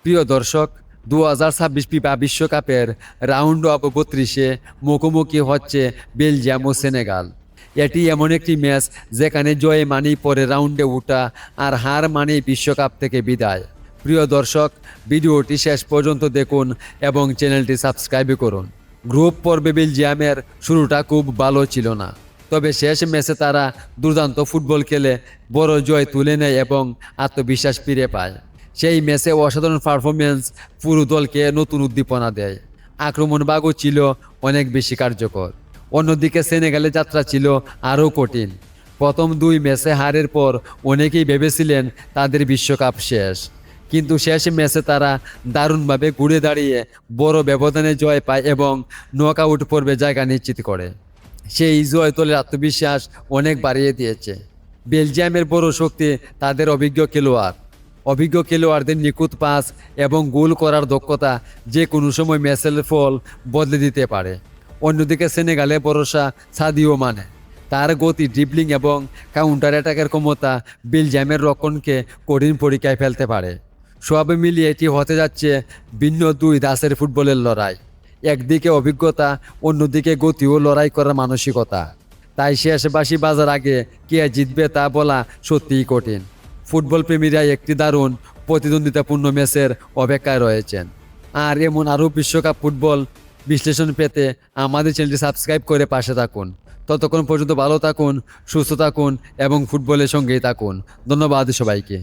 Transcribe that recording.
প্রিয় দর্শক, 2026 ফিফা বিশ্বকাপের রাউন্ড অফ 32-এ মুখোমুখি হচ্ছে বেলজিয়াম ও সেনেগাল। এটি এমন একটি ম্যাচ যেখানে জয় মানেই পরে রাউন্ডে ওঠা আর হার মানেই বিশ্বকাপ থেকে বিদায়। প্রিয় দর্শক, ভিডিওটি শেষ পর্যন্ত দেখুন এবং চ্যানেলটি সাবস্ক্রাইব করুন। গ্রুপ পর্বে বেলজিয়ামের শুরুটা খুব ভালো ছিল না, তবে শেষ ম্যাচে তারা দুর্দান্ত ফুটবল খেলে বড় জয় তুলে নেয় এবং আত্মবিশ্বাস ফিরে পায়। সেই ম্যাচে অসাধারণ পারফরমেন্স পুরো দলকে নতুন উদ্দীপনা দেয়। আক্রমণভাগও ছিল অনেক বেশি কার্যকর। অন্যদিকে সেনেগালের যাত্রা ছিল আরও কঠিন। প্রথম দুই ম্যাচে হারের পর অনেকেই ভেবেছিলেন তাদের বিশ্বকাপ শেষ, কিন্তু শেষ ম্যাচে তারা দারুণভাবে ঘুরে দাঁড়িয়ে বড় ব্যবধানে জয় পায় এবং নকআউট পর্বে জায়গা নিশ্চিত করে। সেই জয় দলের আত্মবিশ্বাস অনেক বাড়িয়ে দিয়েছে। বেলজিয়ামের বড় শক্তি তাদের অভিজ্ঞ খেলোয়াড়দের নিখুঁত পাস এবং গোল করার দক্ষতা যে কোনো সময় ম্যাচের ফল বদলে দিতে পারে। অন্যদিকে সেনেগালে ভরসা সাদিও মানে। তার গতি, ড্রিবলিং এবং কাউন্টার অ্যাটাকের ক্ষমতা বেলজিয়ামের রক্ষণকে কঠিন পরীক্ষায় ফেলতে পারে। সব মিলিয়ে এটি হতে যাচ্ছে ভিন্ন দুই দাসের ফুটবলের লড়াই। একদিকে অভিজ্ঞতা, অন্যদিকে গতি ও লড়াই করার মানসিকতা। তাই শেষ বাঁশি বাজার আগে কে জিতবে তা বলা সত্যিই কঠিন। ফুটবল প্রেমীরা একটি দারুণ প্রতিদ্বন্দ্বিতাপূর্ণ ম্যাচের অপেক্ষায় রয়েছেন। আর এমন আরও বিশ্বকাপ ফুটবল বিশ্লেষণ পেতে আমাদের চ্যানেলটি সাবস্ক্রাইব করে পাশে থাকুন। ততক্ষণ পর্যন্ত ভালো থাকুন, সুস্থ থাকুন এবং ফুটবলের সঙ্গেই থাকুন। ধন্যবাদ সবাইকে।